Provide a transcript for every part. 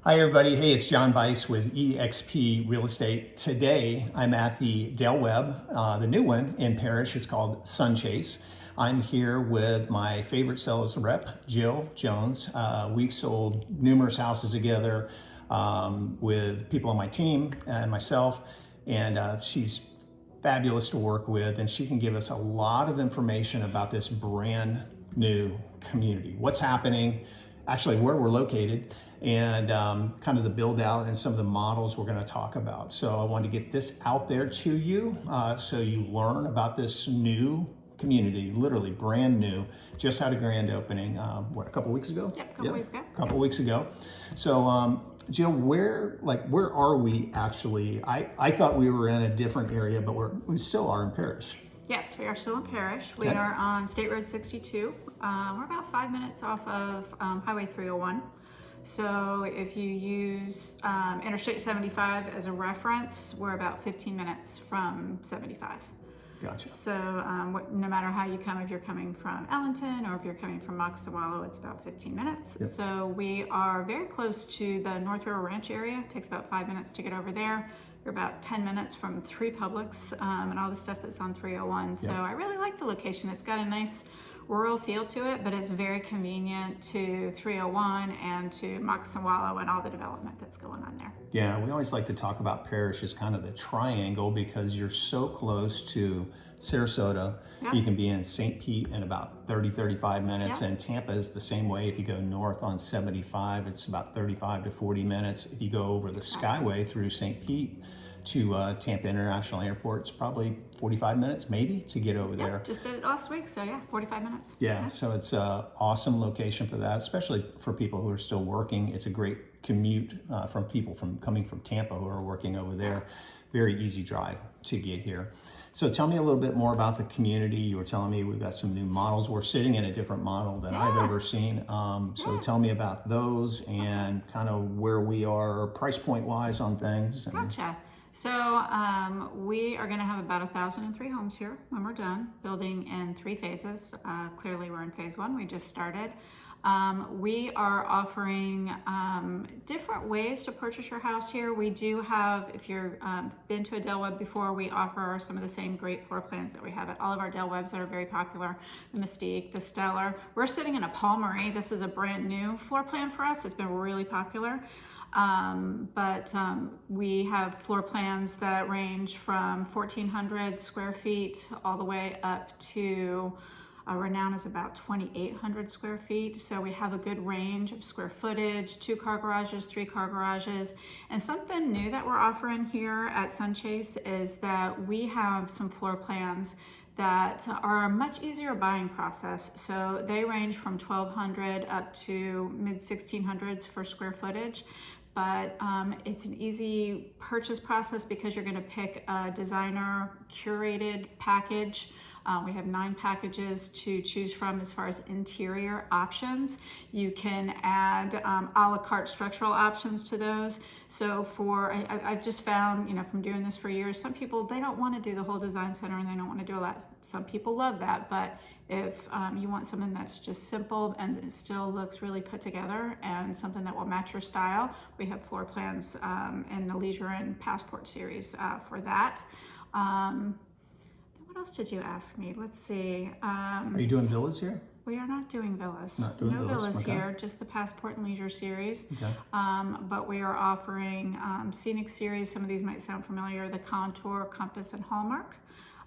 Hi everybody, hey, it's John Bice with eXp Real Estate. Today I'm at the Webb, the new one in Parrish. It's called Sunchase. I'm here with my favorite sales rep, Jill Jones. We've sold numerous houses together with people on my team and myself, and she's fabulous to work with, and she can give us a lot of information about this brand new community, what's happening, actually where we're located, and kind of the build out and some of the models we're going to talk about. So I wanted to get this out there to you so you learn about this new community, literally brand new. Just had a grand opening, a couple weeks ago? Yep, a couple weeks ago. A couple weeks ago. So Jill, where are we actually? I thought we were in a different area, but we still are in Parrish. Yes, we are still in Parrish. We are on State Road 62. We're about 5 minutes off of Highway 301. So if you use Interstate 75 as a reference, we're about 15 minutes from 75. Gotcha. So no matter how you come, if you're coming from Ellington or if you're coming from Moxawallow, it's about 15 minutes. Yep. So we are very close to the North River Ranch area. It takes about 5 minutes to get over there. You're about 10 minutes from 3 Publix and all the stuff that's on 301. So I really like the location. It's got a nice rural feel to it, but it's very convenient to 301 and to Moxawallow and all the development that's going on there. Yeah, we always like to talk about Parrish as kind of the triangle because you're so close to Sarasota. Yep. You can be in St. Pete in about 35 minutes, and Tampa is the same way. If you go north on 75, it's about 35 to 40 minutes. If you go over the Skyway through St. Pete to Tampa International Airport, it's probably 45 minutes maybe to get over there. Just did it last week, so 45 minutes. Yeah, so it's an awesome location for that, especially for people who are still working. It's a great commute from people coming from Tampa who are working over there. Very easy drive to get here. So tell me a little bit more about the community. You were telling me we've got some new models. We're sitting in a different model than I've ever seen. So tell me about those and kind of where we are price point wise on things. Gotcha. So we are going to have about 1,003 homes here when we're done, building in 3 phases. Clearly we're in phase 1. We just started. We are offering different ways to purchase your house here. We do have, if you've been to a Del Webb before, we offer some of the same great floor plans that we have at all of our Del Webbs that are very popular. The Mystique, the Stellar. We're sitting in a Palmery. This is a brand new floor plan for us. It's been really popular. But we have floor plans that range from 1,400 square feet all the way up to Renown is about 2,800 square feet. So we have a good range of square footage, 2-car garages, 3-car garages. And something new that we're offering here at Sunchase is that we have some floor plans that are a much easier buying process. So they range from 1,200 up to mid-1600s for square footage. But it's an easy purchase process because you're going to pick a designer curated package. We have 9 packages to choose from as far as interior options. You can add a la carte structural options to those. So I've just found, from doing this for years, some people, they don't want to do the whole design center and they don't want to do a lot. Some people love that, but if you want something that's just simple and it still looks really put together and something that will match your style, we have floor plans in the Leisure and Passport series for that. What else did you ask me? Let's see. Are you doing villas here? We are not doing villas. Not doing villas okay. here, just the Passport and Leisure series. Okay. But we are offering Scenic series. Some of these might sound familiar. The Contour, Compass, and Hallmark.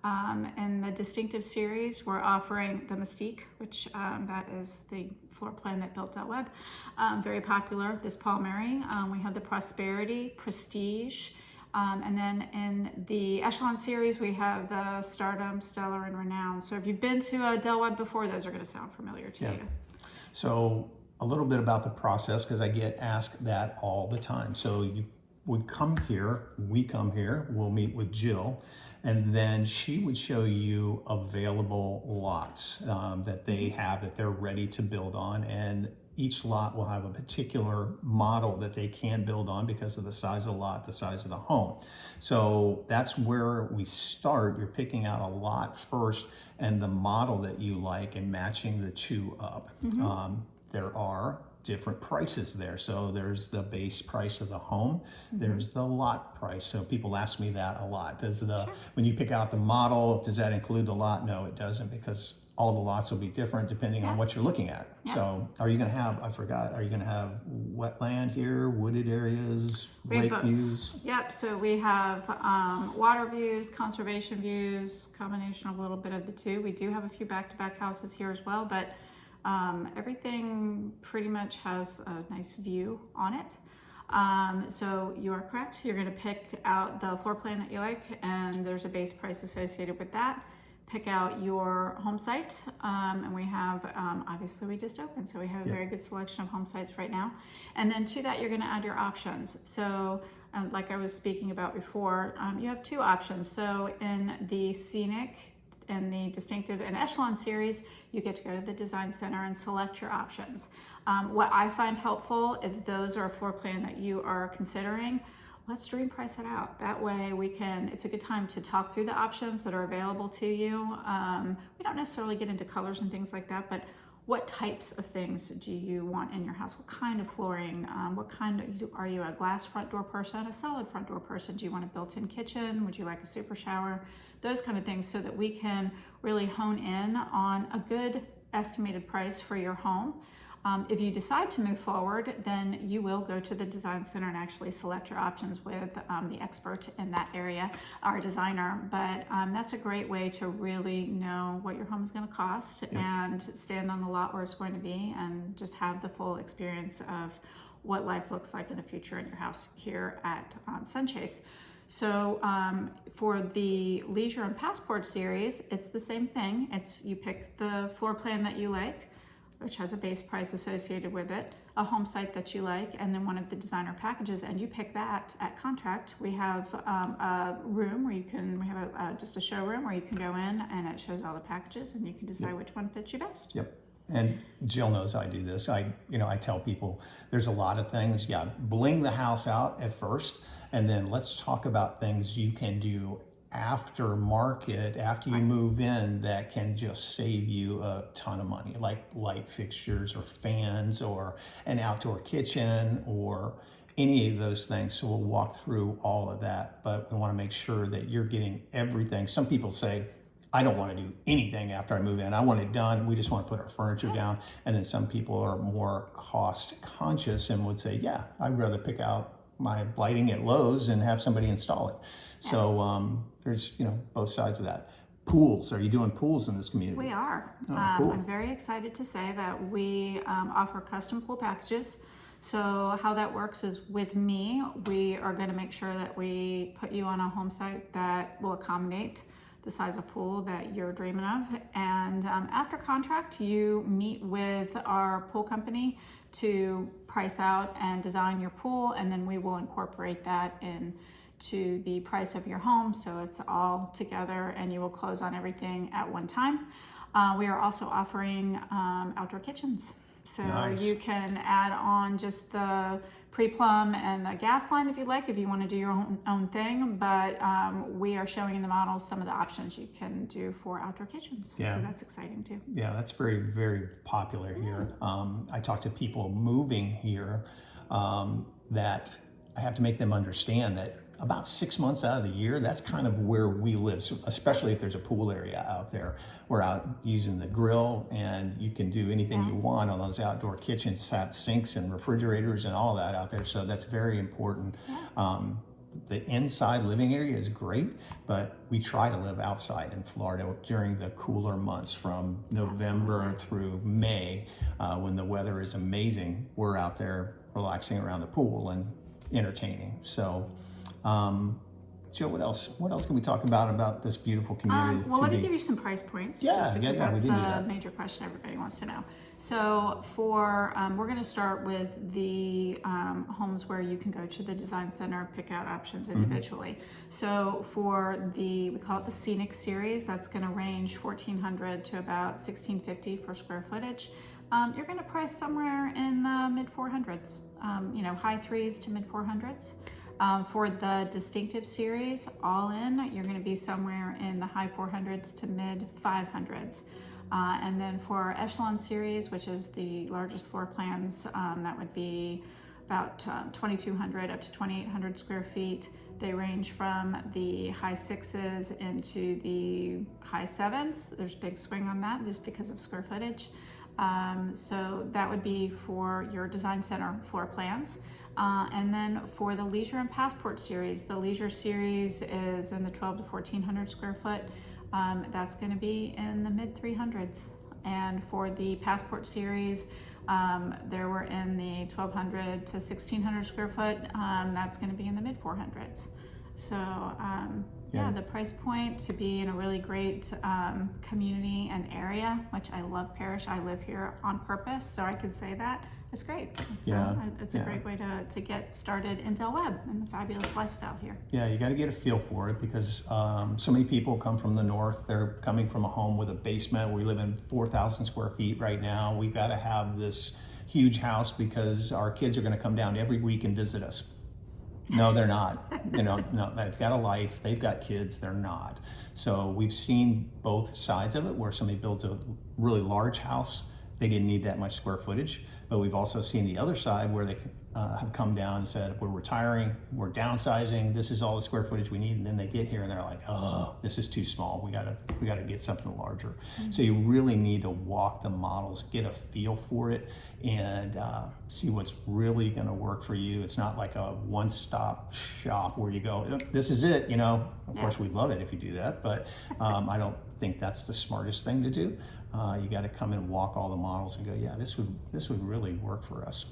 And the Distinctive series, we're offering the Mystique, which that is the floor plan that built Del Webb. Very popular. This Palmery. We have the Prosperity, Prestige. And then in the Echelon series, we have the Stardom, Stellar, and Renown. So if you've been to a Del Webb before, those are going to sound familiar to you. So a little bit about the process, because I get asked that all the time. So you would come here, we'll meet with Jill, and then she would show you available lots that they have that they're ready to build on. And each lot will have a particular model that they can build on because of the size of the lot, the size of the home. So that's where we start. You're picking out a lot first and the model that you like and matching the two up. There are different prices there. So there's the base price of the home, there's the lot price. So people ask me that a lot. When you pick out the model, does that include the lot? No, it doesn't, because all the lots will be different depending on what you're looking at. So are you going to have, I forgot, are you going to have wetland here, wooded areas, lake views? Yep, so we have water views, conservation views, combination of a little bit of the two. We do have a few back-to-back houses here as well, but everything pretty much has a nice view on it. So you are correct. You're going to pick out the floor plan that you like, and there's a base price associated with that. Pick out your home site, and we have, obviously we just opened, so we have a very good selection of home sites right now. And then to that, you're gonna add your options. So like I was speaking about before, you have two options. So in the Scenic and the Distinctive and Echelon series, you get to go to the Design Center and select your options. What I find helpful, if those are a floor plan that you are considering, let's dream price it out. That way it's a good time to talk through the options that are available to you. We don't necessarily get into colors and things like that, but what types of things do you want in your house? What kind of flooring? Are you a glass front door person, a solid front door person? Do you want a built-in kitchen? Would you like a super shower? Those kind of things, so that we can really hone in on a good estimated price for your home. If you decide to move forward, then you will go to the Design Center and actually select your options with the expert in that area, our designer. But that's a great way to really know what your home is going to cost and stand on the lot where it's going to be, and just have the full experience of what life looks like in the future in your house here at Sunchase. So for the Leisure and Passport series, it's the same thing. You pick the floor plan that you like, which has a base price associated with it, a home site that you like, and then one of the designer packages, and you pick that at contract. We have a room where we have just a showroom where you can go in, and it shows all the packages, and you can decide which one fits you best. Yep. And Jill knows I do this. I tell people there's a lot of things. Bling the house out at first, and then let's talk about things you can do after you move in, that can just save you a ton of money, like light fixtures or fans or an outdoor kitchen or any of those things. So we'll walk through all of that, but we want to make sure that you're getting everything. Some people say, I don't want to do anything after I move in. I want it done. We just want to put our furniture down. And then some people are more cost conscious and would say, yeah, I'd rather pick out my lighting at Lowe's and have somebody install it. So there's both sides of that. Pools. Are you doing pools in this community? We are. Cool. I'm very excited to say that we offer custom pool packages. So how that works is, with me, we are going to make sure that we put you on a home site that will accommodate the size of pool that you're dreaming of. And after contract, you meet with our pool company to price out and design your pool, and then we will incorporate that into the price of your home, so it's all together, and you will close on everything at one time. We are also offering outdoor kitchens. So you can add on just the pre-plumb and the gas line if you'd like, if you want to do your own thing. But we are showing in the model some of the options you can do for outdoor kitchens. Yeah. So that's exciting too. Yeah, that's very, very popular here. I talk to people moving here that I have to make them understand that about 6 months out of the year, that's kind of where we live, so especially if there's a pool area out there. We're out using the grill, and you can do anything you want on those outdoor kitchens, have sinks and refrigerators and all that out there, so that's very important. The inside living area is great, but we try to live outside in Florida during the cooler months from November through May, when the weather is amazing. We're out there relaxing around the pool and entertaining. So Jill, what else can we talk about this beautiful community? Well, let me give you some price points. Yeah, just because that's we did do the that. major question everybody wants to know. So for we're going to start with the homes where you can go to the Design Center, pick out options individually. So for we call it the Scenic series, that's going to range $1,400 to about $1,650 for square footage. You're going to price somewhere in the mid 400s, high 3s to mid 400s. For the Distinctive series, all in, you're going to be somewhere in the high 400s to mid 500s. And then for our Echelon series, which is the largest floor plans, that would be about 2,200 up to 2,800 square feet. They range from the high 6s into the high 7s. There's a big swing on that just because of square footage. So that would be for your design center floor plans. And then for the Leisure and Passport series, the Leisure series is in the 12 to 1,400 square foot. That's going to be in the mid 300s. And for the Passport series, there were in the 1,200 to 1,600 square foot. That's going to be in the mid 400s. So yeah, the price point to be in a really great community and area, which I love Parrish. I live here on purpose, so I could say that. It's great. It's a great way to get started in Del Webb and the fabulous lifestyle here. Yeah, you got to get a feel for it because so many people come from the north. They're coming from a home with a basement. We live in 4,000 square feet right now. We've got to have this huge house because our kids are going to come down every week and visit us. No, they're not. No, they've got a life. They've got kids. They're not. So we've seen both sides of it where somebody builds a really large house. They didn't need that much square footage. But we've also seen the other side where they have come down and said, we're retiring, we're downsizing, this is all the square footage we need. And then they get here and they're like, oh, this is too small. We gotta get something larger. Mm-hmm. So you really need to walk the models, get a feel for it, and see what's really gonna work for you. It's not like a one-stop shop where you go, this is it, Of course, we'd love it if you do that, but I don't think that's the smartest thing to do. You got to come and walk all the models and go, yeah, this would really work for us.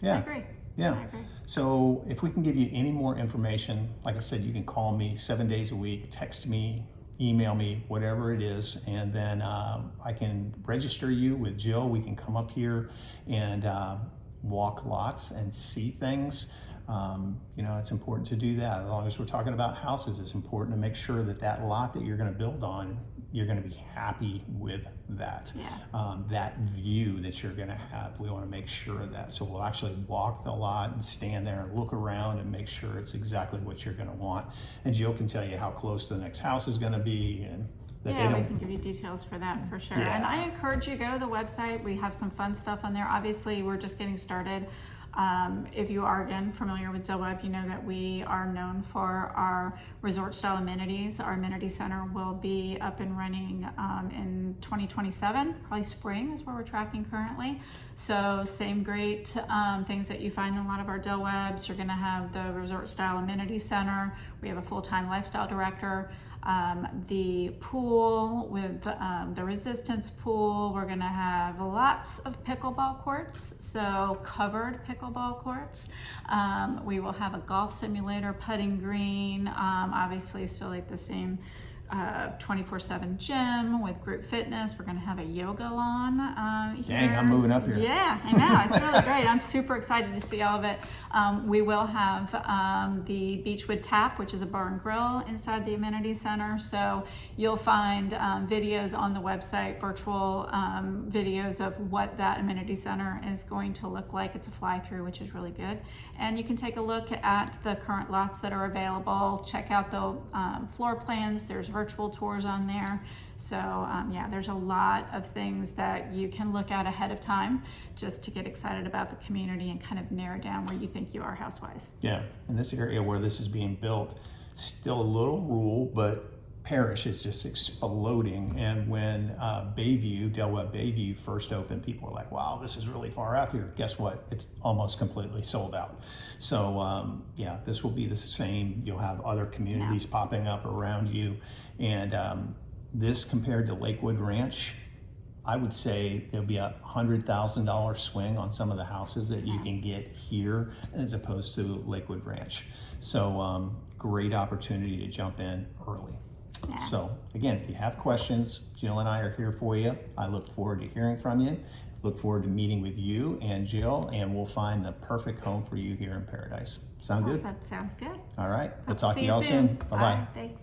I agree. Yeah. I agree. So if we can give you any more information, like I said, you can call me 7 days a week, text me, email me, whatever it is, and then I can register you with Jill. We can come up here and walk lots and see things. It's important to do that. As long as we're talking about houses, it's important to make sure that lot that you're going to build on, you're going to be happy with that. That view that you're going to have, we want to make sure of that. So we'll actually walk the lot and stand there and look around and make sure it's exactly what you're going to want. And Jill can tell you how close the next house is going to be, and we can give you details for that for sure. And I encourage you, go to the website. We have some fun stuff on there. Obviously, we're just getting started. If you are, again, familiar with Del Webb, you know that we are known for our resort style amenities. Our amenity center will be up and running in 2027, probably spring is where we're tracking currently. So same great things that you find in a lot of our Del Webbs. You're going to have the resort style amenity center. We have a full-time lifestyle director. The pool with the resistance pool. We're going to have lots of pickleball courts, so covered pickleball courts. We will have a golf simulator, putting green, obviously still like the same 24/7 gym with group fitness. We're going to have a yoga lawn here. Dang, I'm moving up here. Yeah, I know. It's really great. I'm super excited to see all of it. We will have the Beechwood Tap, which is a bar and grill inside the amenity center. So you'll find videos on the website, virtual videos of what that amenity center is going to look like. It's a fly-through, which is really good. And you can take a look at the current lots that are available. Check out the floor plans. There's virtual tours on there. So there's a lot of things that you can look at ahead of time just to get excited about the community and kind of narrow down where you think you are house-wise. Yeah, in this area where this is being built, it's still a little rural, but Parrish is just exploding. And when Del Webb Bayview first opened, people were like, wow, this is really far out here. Guess what? It's almost completely sold out. So this will be the same. You'll have other communities popping up around you. And this compared to Lakewood Ranch, I would say there'll be $100,000 swing on some of the houses that you can get here as opposed to Lakewood Ranch. So great opportunity to jump in early. Yeah. So again, if you have questions, Jill and I are here for you. I look forward to hearing from you. Look forward to meeting with you and Jill, and we'll find the perfect home for you here in Paradise. Sound good? Sounds good. All right. We'll talk to y'all soon. Bye-bye. Thanks.